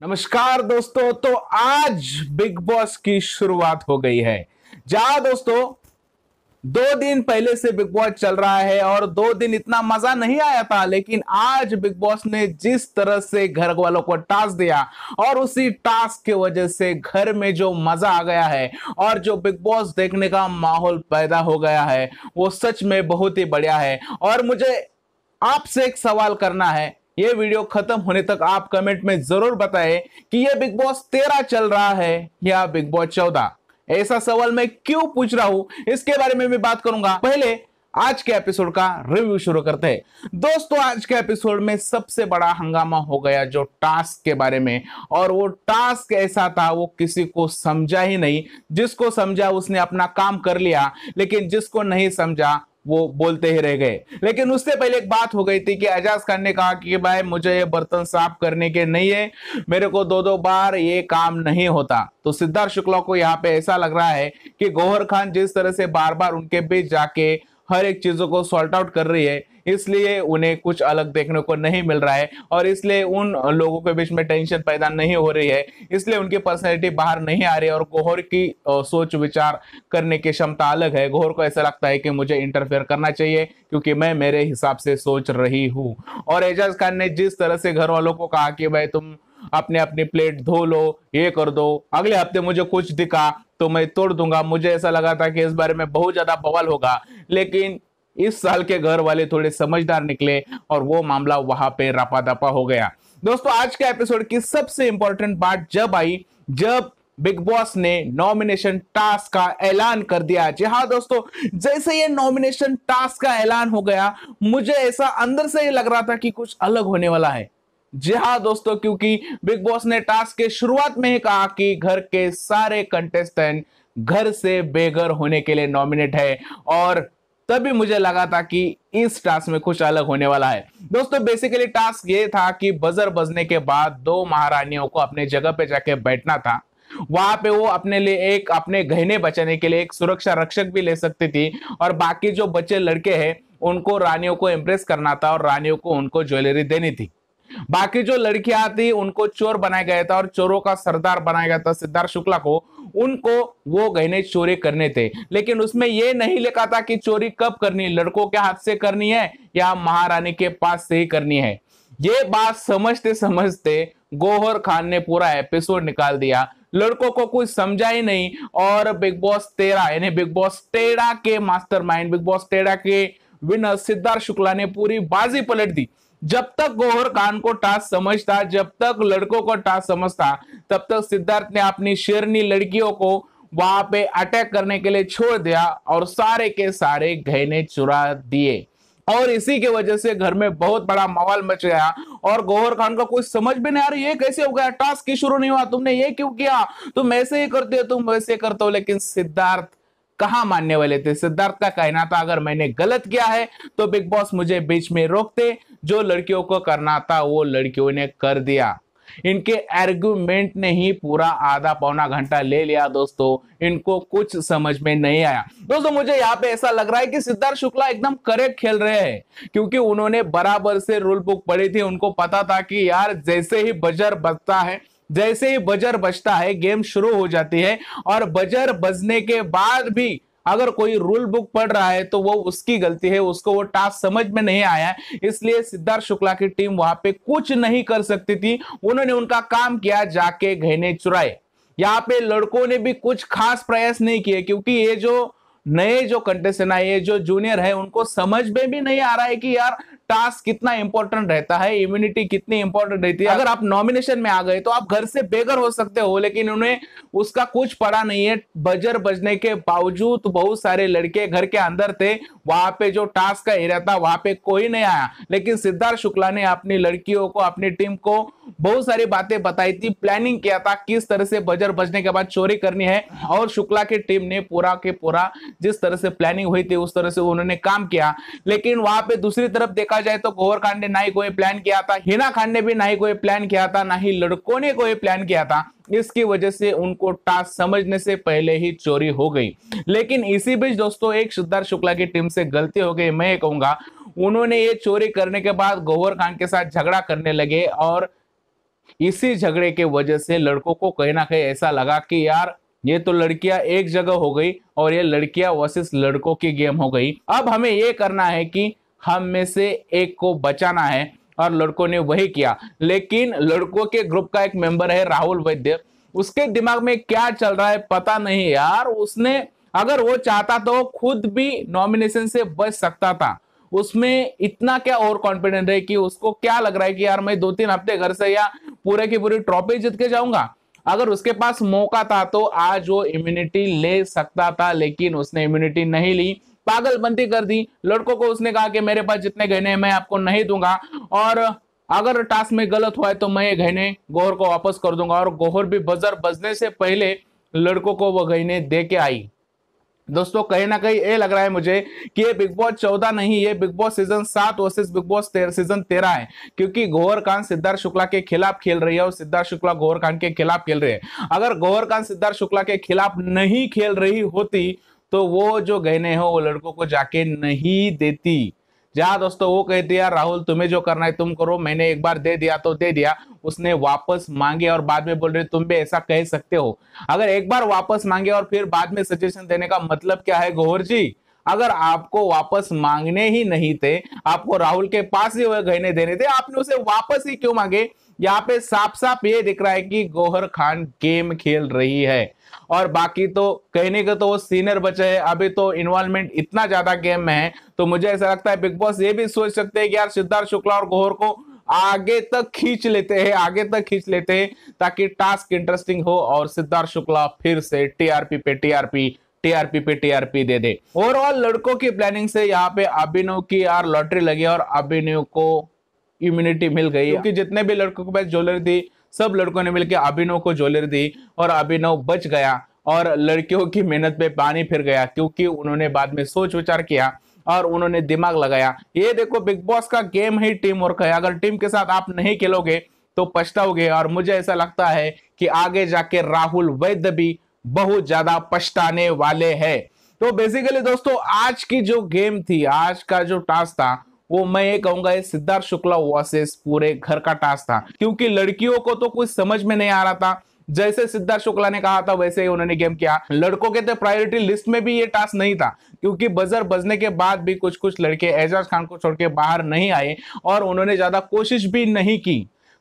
नमस्कार दोस्तों। तो आज बिग बॉस की शुरुआत हो गई है। जहां दोस्तों 2 दिन पहले से बिग बॉस चल रहा है और 2 दिन इतना मजा नहीं आया था, लेकिन आज बिग बॉस ने जिस तरह से घर वालों को टास्क दिया और उसी टास्क की वजह से घर में जो मजा आ गया है और जो बिग बॉस देखने का माहौल पैदा हो गया है वो सच में बहुत ही बढ़िया है। और मुझे आपसे एक सवाल करना है, ये वीडियो खत्म होने तक आप कमेंट में जरूर बताएं कि ये बिग बॉस 13 चल रहा है या बिग बॉस 14। ऐसा सवाल मैं क्यों पूछ रहा हूं इसके बारे में मैं बात करूंगा। पहले आज के एपिसोड का रिव्यू शुरू करते हैं। दोस्तों आज के एपिसोड में सबसे बड़ा हंगामा हो गया जो टास्क के बारे में, और वो टास्क ऐसा था वो किसी को समझा ही नहीं। जिसको समझा उसने अपना काम कर लिया, लेकिन जिसको नहीं समझा वो बोलते ही रह गए। लेकिन उससे पहले एक बात हो गई थी कि एजाज खान ने कहा कि भाई मुझे ये बर्तन साफ करने के नहीं है, मेरे को दो दो बार ये काम नहीं होता। तो सिद्धार्थ शुक्ला को यहाँ पे ऐसा लग रहा है कि गौहर खान जिस तरह से बार बार उनके बीच जाके हर एक चीजों को सॉल्ट आउट कर रही है, इसलिए उन्हें कुछ अलग देखने को नहीं मिल रहा है और इसलिए उन लोगों के बीच में टेंशन पैदा नहीं हो रही है, इसलिए उनकी पर्सनैलिटी बाहर नहीं आ रही है और गौहर की सोच विचार करने की क्षमता अलग है। गौहर को ऐसा लगता है कि मुझे इंटरफेयर करना चाहिए क्योंकि मैं मेरे हिसाब से सोच रही हूँ। और एजाज खान ने जिस तरह से घर वालों को कहा कि भाई तुम अपने अपनी प्लेट धो लो, ये कर दो, अगले हफ्ते मुझे कुछ दिखा तो मैं तोड़ दूंगा, मुझे ऐसा लगा था कि इस बारे में बहुत ज्यादा बवाल होगा। लेकिन इस साल के घर वाले थोड़े समझदार निकले और वो मामला वहां पे रपा दपा हो गया। दोस्तों आज के एपिसोड की सबसे इंपॉर्टेंट बात जब आई, जब बिग बॉस ने नॉमिनेशन टास्क का ऐलान कर दिया। जी हाँ दोस्तों, जैसे ये नॉमिनेशन टास्क का ऐलान हो गया मुझे ऐसा अंदर से ही लग रहा था कि कुछ अलग होने वाला है। जी हाँ दोस्तों, क्योंकि बिग बॉस ने टास्क के शुरुआत में ही कहा कि घर के सारे कंटेस्टेंट घर से बेघर होने के लिए नॉमिनेट है, और तभी मुझे लगा था कि इस टास्क में कुछ अलग होने वाला है। दोस्तों बेसिकली टास्क ये था कि बजर बजने के बाद 2 महारानियों को अपने जगह पे जाके बैठना था। वहां पे वो अपने लिए एक अपने गहने बचाने के लिए एक सुरक्षा रक्षक भी ले सकती थी, और बाकी जो बच्चे लड़के हैं उनको रानियों को इंप्रेस करना था और रानियों को उनको ज्वेलरी देनी थी। बाकी जो लड़कियां थी उनको चोर बनाया गया था और चोरों का सरदार बनाया गया था सिद्धार्थ शुक्ला को। उनको वो गहने चोरी करने थे, लेकिन उसमें ये नहीं लिखा था कि चोरी कब करनी है, लड़कों के हाथ से करनी है या महारानी के पास से ही करनी है। ये बात समझते समझते गौहर खान ने पूरा एपिसोड निकाल दिया, लड़कों को कुछ समझा ही नहीं। और बिग बॉस 13 यानी बिग बॉस टेढ़ा के मास्टरमाइंड, बिग बॉस टेढ़ा के विनर सिद्धार्थ शुक्ला ने पूरी बाजी पलट दी। जब तक गौहर खान को टास्क समझता, जब तक लड़कों को टास्क समझता, तब तक सिद्धार्थ ने अपनी शेरनी लड़कियों को वहां पे अटैक करने के लिए छोड़ दिया और सारे के सारे गहने चुरा दिए। और इसी की वजह से घर में बहुत बड़ा बवाल मच गया और गौहर खान का कुछ समझ भी नहीं आ रही, ये कैसे हो गया, टास्क ही शुरू नहीं हुआ, तुमने ये क्यों किया, तुम ऐसे ही करते हो, तुम वैसे करते हो। लेकिन सिद्धार्थ कहां मानने वाले थे। सिद्धार्थ का कहना था अगर मैंने गलत किया है तो बिग बॉस मुझे बीच में रोकते, जो लड़कियों को करना था वो लड़कियों ने कर दिया। इनके आर्गुमेंट ने ही पूरा आधा पौना घंटा ले लिया दोस्तों, इनको कुछ समझ में नहीं आया। दोस्तों मुझे यहाँ पे ऐसा लग रहा है कि सिद्धार्थ शुक्ला एकदम करेक्ट खेल रहे हैं, क्योंकि उन्होंने बराबर से रूल बुक पढ़ी थी। उनको पता था कि यार जैसे ही बजर बजता है, जैसे ही बजर बजता है गेम शुरू हो जाती है, और बजर बजने के बाद भी अगर कोई रूल बुक पढ़ रहा है तो वो उसकी गलती है, उसको वो टास्क समझ में नहीं आया। इसलिए सिद्धार्थ शुक्ला की टीम वहां पे कुछ नहीं कर सकती थी, उन्होंने उनका काम किया, जाके गहने चुराए। यहाँ पे लड़कों ने भी कुछ खास प्रयास नहीं किए, क्योंकि ये जो नए जो कंटेस्टेंट है, ये जो जूनियर है, उनको समझ में भी नहीं आ रहा है कि यार टास्क कितना इंपॉर्टेंट रहता है, इम्यूनिटी कितनी इंपॉर्टेंट रहती है। अगर आप नॉमिनेशन में आ गए तो आप घर से बेघर हो सकते हो, लेकिन उन्हें उसका कुछ पड़ा नहीं है। बजर बजने के बावजूद बहुत सारे लड़के घर के अंदर थे, वहां पे जो टास्क का एरिया था वहां पे कोई नहीं आया। लेकिन सिद्धार्थ शुक्ला ने अपनी लड़कियों को, अपनी टीम को बहुत सारी बातें बताई थी, प्लानिंग किया था किस तरह से बजर बजने के बाद चोरी करनी है, और शुक्ला की टीम ने पूरा के पूरा जिस तरह से प्लानिंग हुई थी उस तरह से उन्होंने काम किया। लेकिन वहां पे दूसरी तरफ देखा जाए तो गौहर खान ने ना ही कोई प्लान किया था, हिना खान ने भी ना ही कोई प्लान किया था, ना ही लड़कों ने कोई प्लान किया था। इसकी वजह से उनको टास्क समझने से पहले ही चोरी हो गई। लेकिन इसी बीच दोस्तों एक सिद्धार्थ शुक्ला की टीम से गलती हो गई, मैं कहूंगा। उन्होंने ये चोरी करने के बाद गौहर खान के साथ झगड़ा करने लगे और इसी झगड़े के वजह से लड़कों को कहीं ना कहीं ऐसा लगा कि यार ये तो लड़कियां एक जगह हो गई और ये लड़कियां वर्सेस लड़कों की गेम हो गई। अब हमें ये करना है कि हम में से एक को बचाना है और लड़कों ने वही किया। लेकिन लड़कों के ग्रुप का एक मेंबर है राहुल वैद्य, उसके दिमाग में क्या चल रहा है पता नहीं यार। उसने अगर वो चाहता तो खुद भी नॉमिनेशन से बच सकता था। उसमें इतना क्या ओवर कॉन्फिडेंट है कि उसको क्या लग रहा है कि यार मैं 2-3 हफ्ते घर से या पूरे की पूरी ट्रॉफी जीत के जाऊंगा। अगर उसके पास मौका था तो आज वो इम्यूनिटी ले सकता था, लेकिन उसने इम्यूनिटी नहीं ली, पागलपंती कर दी। लड़कों को उसने कहा कि मेरे पास जितने गहने हैं मैं आपको नहीं दूंगा, और अगर टास्क में गलत हुआ है तो मैं ये गहने गौहर को वापस कर दूंगा। और गौहर भी बजर बजने से पहले लड़कों को वो गहने दे के आई। दोस्तों कहीं ना कहीं ये लग रहा है मुझे कि ये बिग बॉस 14 नहीं, ये big boss season 7 versus big boss season 13 है। क्योंकि गौहर खान सिद्धार्थ शुक्ला के खिलाफ खेल रही है और सिद्धार्थ शुक्ला गौहर खान के खिलाफ खेल रहे हैं। अगर गौहर खान सिद्धार्थ शुक्ला के खिलाफ नहीं खेल रही होती तो वो जो गहने हो वो लड़कों को जाके नहीं देती। जहां दोस्तों वो कहती यार राहुल तुम्हें जो करना है तुम करो, मैंने एक बार दे दिया तो दे दिया। उसने वापस मांगे और बाद में बोल रहे तुम भी ऐसा कह सकते हो। अगर एक बार वापस मांगे और फिर बाद में सजेशन देने का मतलब क्या है गौहर जी? अगर आपको वापस मांगने ही नहीं थे, आपको राहुल के पास ही हुए गहने देने थे, आपने उसे वापस ही क्यों मांगे? यहाँ पे साफ साफ ये दिख रहा है कि गौहर खान गेम खेल रही है। और बाकी तो कहने का तो वो सीनियर बचे है, अभी तो इन्वॉल्वमेंट इतना ज्यादा गेम में है, तो मुझे ऐसा लगता है बिग बॉस ये भी सोच सकते हैं कि यार सिद्धार्थ शुक्ला और गौहर को आगे तक खींच लेते हैं, आगे तक खींच लेते हैं, ताकि टास्क इंटरेस्टिंग हो और सिद्धार्थ शुक्ला फिर से टीआरपी पे टीआरपी टीआरपी पे टीआरपी दे दे। ओवरऑल लड़कों की प्लानिंग से यहाँ पे अभिनव की यार लॉटरी लगी और अभिनव को इम्यूनिटी मिल गई। क्योंकि जितने भी लड़कों के पास ज्वेलरी थी सब लड़कों ने मिलकर अभिनव को ज्वेलरी दी और अभिनव बच गया और लड़कियों की मेहनत पे पानी फिर गया, क्योंकि उन्होंने बाद में सोच विचार किया और उन्होंने दिमाग लगाया। ये देखो बिग बॉस का गेम ही टीम वर्क है। अगर टीम के साथ आप नहीं खेलोगे तो पछताओगे, और मुझे ऐसा लगता है कि आगे जाके राहुल वैद्य भी बहुत ज्यादा पछताने वाले हैं। तो बेसिकली दोस्तों आज की जो गेम थी, आज का जो टास्क था, वो मैं ये कहूंगा ये सिद्धार्थ शुक्ला वर्सेस पूरे घर का टास्क था। क्योंकि लड़कियों को तो कुछ समझ में नहीं आ रहा था, जैसे सिद्धार्थ शुक्ला ने कहा था वैसे ही उन्होंने गेम किया। लड़कों के तो प्रायोरिटी लिस्ट में भी ये टास्क नहीं था, क्योंकि बजर बजने के बाद भी कुछ कुछ लड़के एजाज खान को छोड़ के बाहर नहीं आए और उन्होंने ज्यादा कोशिश भी नहीं की।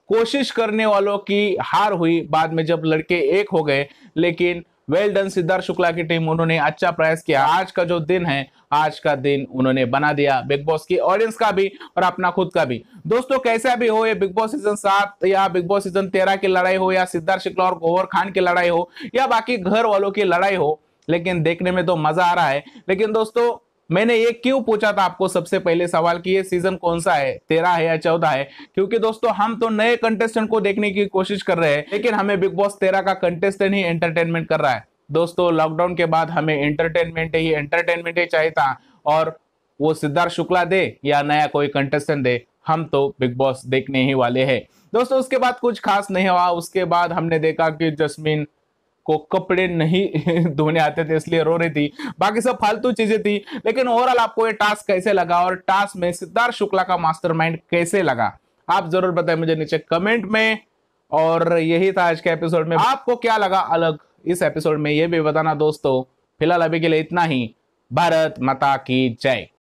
कोशिश करने वालों की हार हुई बाद में जब लड़के एक हो गए। लेकिन वेल डन सिद्धार्थ शुक्ला की टीम, उन्होंने अच्छा प्रयास किया। आज का जो दिन है, आज का दिन उन्होंने बना दिया बिग बॉस की ऑडियंस का भी और अपना खुद का भी। दोस्तों कैसा भी हो, ये बिग बॉस सीजन 7 या बिग बॉस सीजन 13 की लड़ाई हो, या सिद्धार्थ शुक्ला और गौहर खान की लड़ाई हो, या बाकी घर वालों की लड़ाई हो, लेकिन देखने में तो मजा आ रहा है। लेकिन दोस्तों मैंने ये क्यों पूछा था आपको सबसे पहले सवाल कि ये सीजन कौन सा है, 13 है या 14 है? क्योंकि दोस्तों हम तो नए कंटेस्टेंट को देखने की कोशिश कर रहे हैं, लेकिन हमें बिग बॉस 13 का कंटेस्टेंट ही एंटरटेनमेंट कर रहा है। दोस्तों लॉकडाउन के बाद हमें एंटरटेनमेंट ही चाहिए था, और वो सिद्धार्थ शुक्ला दे या नया कोई कंटेस्टेंट दे, हम तो बिग बॉस देखने ही वाले हैं। दोस्तों उसके बाद कुछ खास नहीं हुआ। उसके बाद हमने देखा कि जस्मीन को कपड़े नहीं धोने आते थे इसलिए रो रही थी, बाकी सब फालतू चीजें थी। लेकिन ओवरऑल आपको ये टास्क कैसे लगा और टास्क में सिद्धार्थ शुक्ला का मास्टरमाइंड कैसे लगा, आप जरूर बताएं मुझे नीचे कमेंट में। और यही था आज के एपिसोड में, आपको क्या लगा अलग इस एपिसोड में ये भी बताना दोस्तों। फिलहाल अभी के लिए इतना ही। भारत माता की जय।